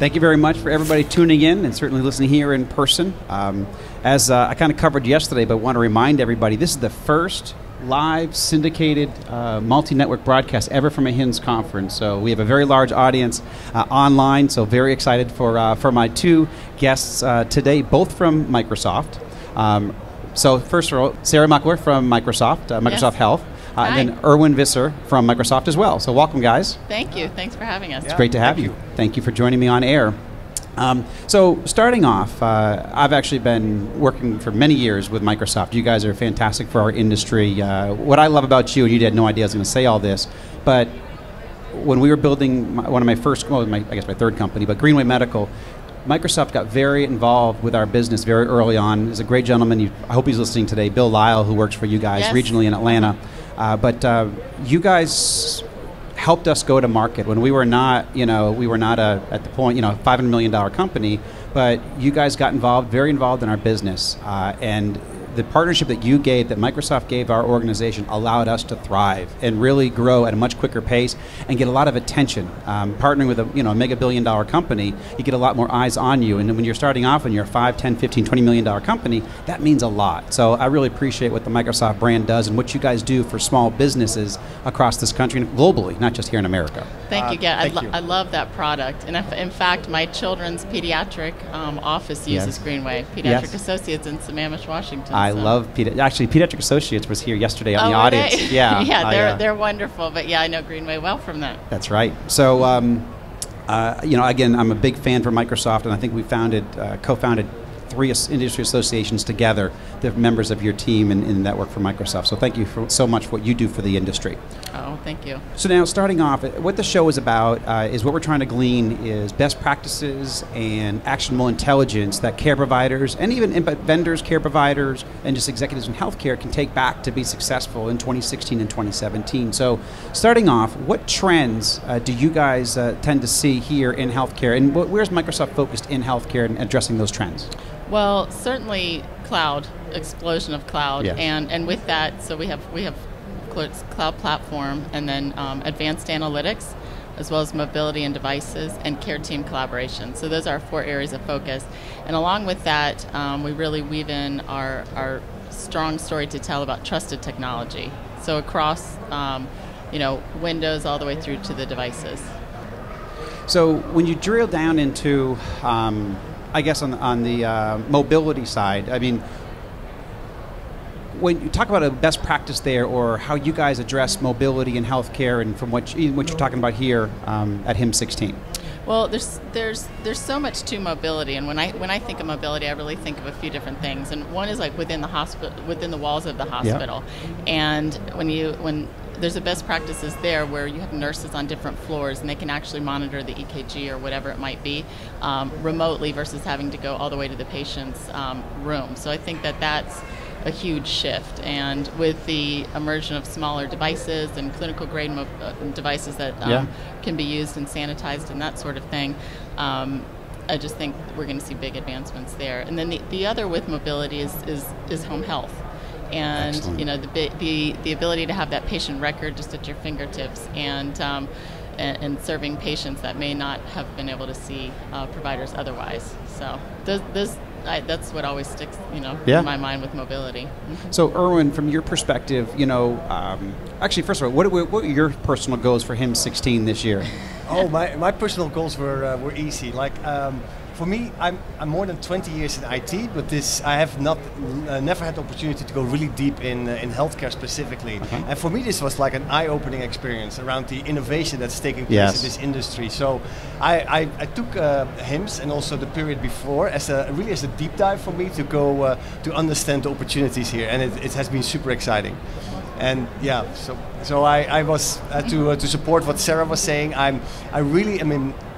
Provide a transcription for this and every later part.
Thank you very much for everybody tuning in and certainly listening here in person. As I kind of covered yesterday, but want to remind everybody, this is the first live syndicated multi-network broadcast ever from a HIMSS conference. So we have a very large audience online, so very excited for my two guests today, both from Microsoft. So first of all, Sarah Muckler from Microsoft, Microsoft Health. And then Erwin Visser from Microsoft as well. So welcome, guys. Thank you. Thanks for having us. It's great to have you. Thank you for joining me on air. So starting off, I've actually been working for many years with Microsoft. You guys are fantastic for our industry. What I love about you, and you had no idea I was going to say all this, but when we were building one of my first, well, I guess my third company, but Greenway Medical, Microsoft got very involved with our business very early on. There's a great gentleman, I hope he's listening today, Bill Lyle, who works for you guys regionally in Atlanta. But you guys helped us go to market when we were not, at the point, $500 million company, but you guys got involved, very involved in our business. And the partnership that you gave, that Microsoft gave our organization, allowed us to thrive and really grow at a much quicker pace and get a lot of attention. Partnering with a mega billion-dollar company, you get a lot more eyes on you. And when you're starting off and you're a 5, 10, 15, $20 million company, that means a lot. So I really appreciate what the Microsoft brand does and what you guys do for small businesses across this country and globally, not just here in America. Thank you. I love that product. And in fact, my children's pediatric office uses Greenway, Pediatric Associates in Sammamish, Washington. I love actually Pediatric Associates was here yesterday on the audience. They? Yeah, they're wonderful. But yeah, I know Greenway well from that. That's right. So, again, I'm a big fan for Microsoft, and I think we co-founded 3 industry associations together, the members of your team and that work for Microsoft. So thank you so much for what you do for the industry. Oh, thank you. So now starting off, what the show is about is what we're trying to glean is best practices and actionable intelligence that care providers and even vendors, care providers, and just executives in healthcare can take back to be successful in 2016 and 2017. So starting off, what trends do you guys tend to see here in healthcare, and where's Microsoft focused in healthcare and addressing those trends? Well, certainly cloud, explosion of cloud, and with that, so we have cloud platform, and then advanced analytics, as well as mobility and devices, and care team collaboration. So those are our 4 areas of focus. And along with that, we really weave in our strong story to tell about trusted technology. So across, Windows all the way through to the devices. So when you drill down into I guess on the mobility side, I mean, when you talk about a best practice there, or how you guys address mobility in healthcare, and from what you're talking about here at HIMSS 16. Well, there's so much to mobility, and when I think of mobility, I really think of a few different things. And one is like within the hospital, within the walls of the hospital, and when there's a best practices there where you have nurses on different floors and they can actually monitor the EKG or whatever it might be remotely versus having to go all the way to the patient's room. So I think that's a huge shift. And with the immersion of smaller devices and clinical grade devices that can be used and sanitized and that sort of thing, I just think we're going to see big advancements there. And then the other with mobility is home health. And the ability to have that patient record just at your fingertips, and serving patients that may not have been able to see providers otherwise. So that's what always sticks, in my mind with mobility. So, Erwin, from your perspective, actually, first of all, what were your personal goals for HIMSS 16 this year? Oh, my personal goals were easy. Like. For me, I'm more than 20 years in IT, but I have never had the opportunity to go really deep in healthcare specifically. Okay. And for me, this was like an eye-opening experience around the innovation that's taking place in this industry. So I took HIMSS and also the period before as a deep dive for me to go to understand the opportunities here, and it has been super exciting. And so I was to support what Sarah was saying.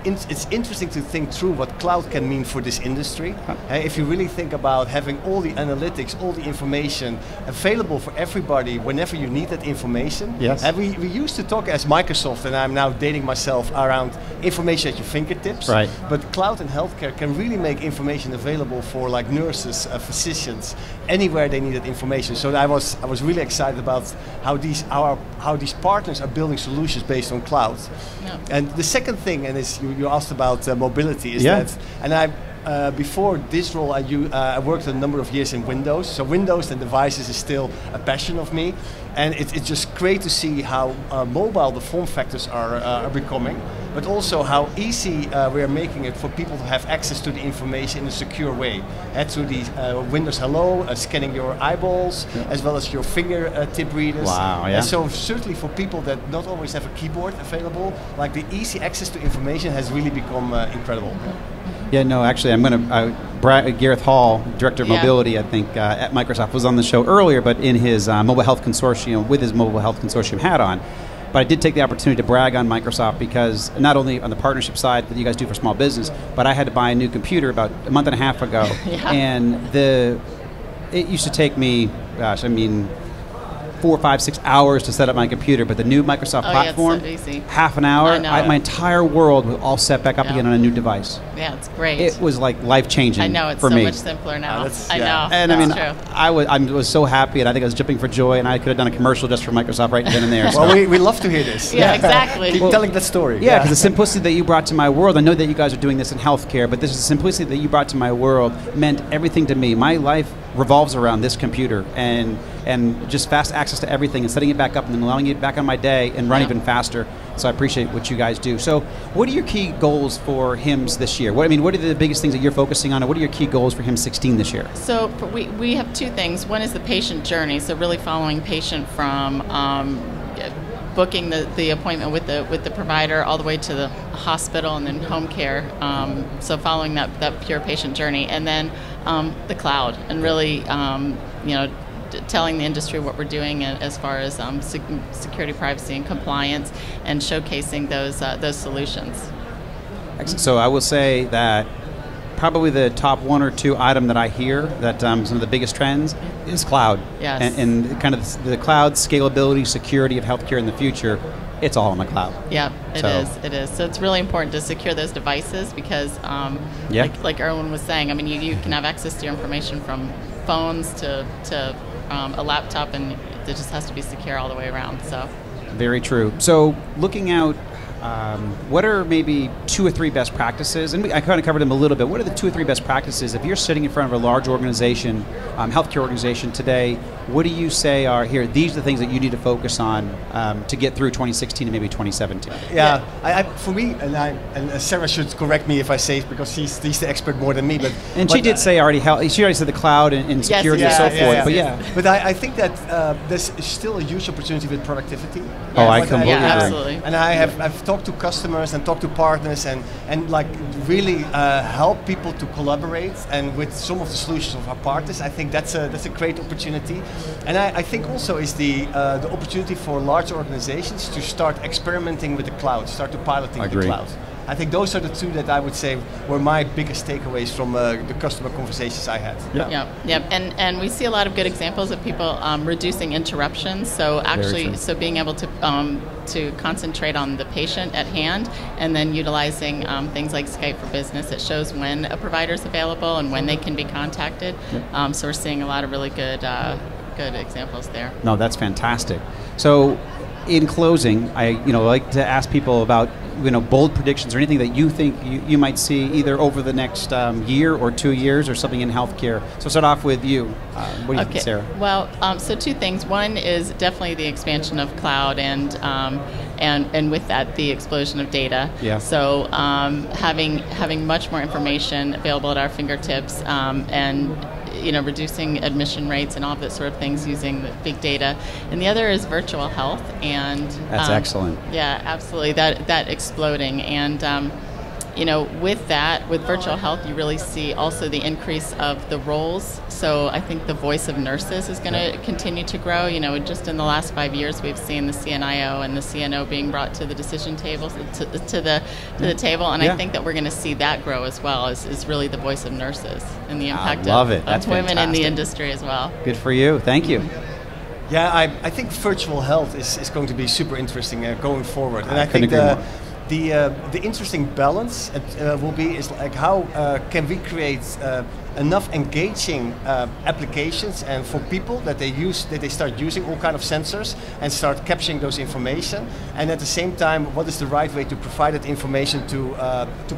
It's interesting to think through what cloud can mean for this industry. If you really think about having all the analytics, all the information available for everybody whenever you need that information. Yes. We used to talk as Microsoft, and I'm now dating myself, around information at your fingertips. Right. But cloud and healthcare can really make information available for like nurses, physicians, anywhere they need that information. So I was really excited about how these partners are building solutions based on cloud. Yeah. And the second thing, and as you you asked about mobility. Is that, and before this role, I worked a number of years in Windows. So Windows and devices is still a passion of me. And it's just great to see how mobile the form factors are becoming, but also how easy we are making it for people to have access to the information in a secure way. Through the Windows Hello, scanning your eyeballs, as well as your fingertip readers. Wow, yeah. And so certainly for people that not always have a keyboard available, like the easy access to information has really become incredible. Yeah, no, actually, I'm going to, Gareth Hall, Director of Mobility, I think, at Microsoft, was on the show earlier, but in his Mobile Health Consortium, with his Mobile Health Consortium hat on. But I did take the opportunity to brag on Microsoft because not only on the partnership side that you guys do for small business, but I had to buy a new computer about a month and a half ago. And it used to take me, 4, 5, 6 hours to set up my computer, but the new Microsoft platform, it's so easy. half an hour, my entire world was all set back up again on a new device. Yeah, it's great. It was like life-changing for me. I know, it's so much simpler now. I know. And I was so happy, and I think I was jumping for joy, and I could have done a commercial just for Microsoft right then and there. Well, we love to hear this. Yeah, exactly. Keep telling that story. Yeah, because the simplicity that you brought to my world, I know that you guys are doing this in healthcare, but this is the simplicity that you brought to my world meant everything to me. My life revolves around this computer and just fast access to everything and setting it back up and then allowing it back on my day and run even faster. So I appreciate what you guys do. So what are your key goals for HIMSS this year? What are the biggest things that you're focusing on, and what are your key goals for HIMSS 16 this year? So we have two things. One is the patient journey, so really following patient from booking the appointment with the provider all the way to the hospital and then home care. So following that pure patient journey, and then the cloud, and really telling the industry what we're doing as far as security, privacy, and compliance, and showcasing those solutions. Excellent. So I will say that probably the top 1 or 2 item that I hear that some of the biggest trends is cloud. Yes. And kind of the cloud scalability, security of healthcare in the future. It's all on the cloud. Yeah, it is. So it's really important to secure those devices because, like Erwin was saying, I mean, you can have access to your information from phones to a laptop, and it just has to be secure all the way around. So very true. So looking out, what are maybe 2 or 3 best practices? And I kind of covered them a little bit. What are the 2 or 3 best practices if you're sitting in front of a large organization, healthcare organization today? What do you say are here? These are the things that you need to focus on to get through 2016 and maybe 2017. Yeah, for me, and Sarah should correct me if I say it because she's the expert more than me. But she did say she already said the cloud and security and so forth. But I think that there's still a huge opportunity with productivity. Oh, I completely agree. Absolutely. And I've talked to customers and talked to partners and like really help people to collaborate, and with some of the solutions of our partners, I think that's a great opportunity. And I think also is the opportunity for large organizations to start experimenting with the cloud, start to piloting the cloud. I think those are the 2 that I would say were my biggest takeaways from the customer conversations I had. Yeah. And we see a lot of good examples of people reducing interruptions. So actually, being able to concentrate on the patient at hand, and then utilizing things like Skype for Business. It shows when a provider is available and when they can be contacted. So we're seeing a lot of really good examples there. No, that's fantastic. So in closing, I like to ask people about bold predictions or anything that you think you might see either over the next year or 2 years or something in healthcare. So start off with you. What do you think, Sarah? Well, so 2 things. One is definitely the expansion of cloud and with that the explosion of data. Yeah. So having much more information available at our fingertips and reducing admission rates and all of that sort of things using the big data. And the other is virtual health. And that's excellent. Yeah, absolutely. That exploding. And with virtual health, you really see also the increase of the roles. So I think the voice of nurses is going to continue to grow. Just in the last 5 years, we've seen the CNIO and the CNO being brought to the decision table, to the table. And I think that we're going to see that grow as well, is really the voice of nurses and the impact of women in the industry as well. Good for you. Thank you. Yeah, I think virtual health is going to be super interesting going forward. And I think the interesting balance will be is like how can we create enough engaging applications and for people that they start using all kind of sensors and start capturing those information, and at the same time what is the right way to provide that information to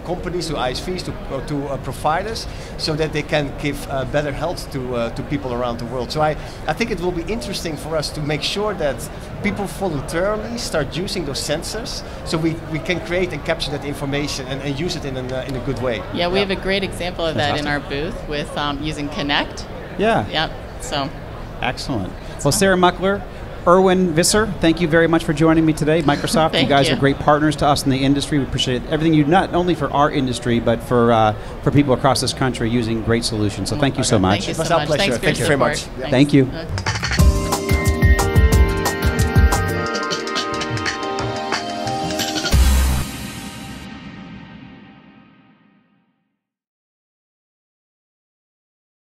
companies, to ISVs, to providers, so that they can give better health to people around the world. So I think it will be interesting for us to make sure that people voluntarily start using those sensors, so we can create and capture that information and use it in a good way. Yeah, we have a great example of that in our booth with using Connect. Yeah. Yep. So. Excellent. Well, Sarah Muckler, Erwin, Visser, thank you very much for joining me today. Microsoft, you guys are great partners to us in the industry. We appreciate everything you do, not only for our industry, but for people across this country using great solutions. So thank you so much. Thank you so it was our much. pleasure. Thanks for Thank you very much. Thank you.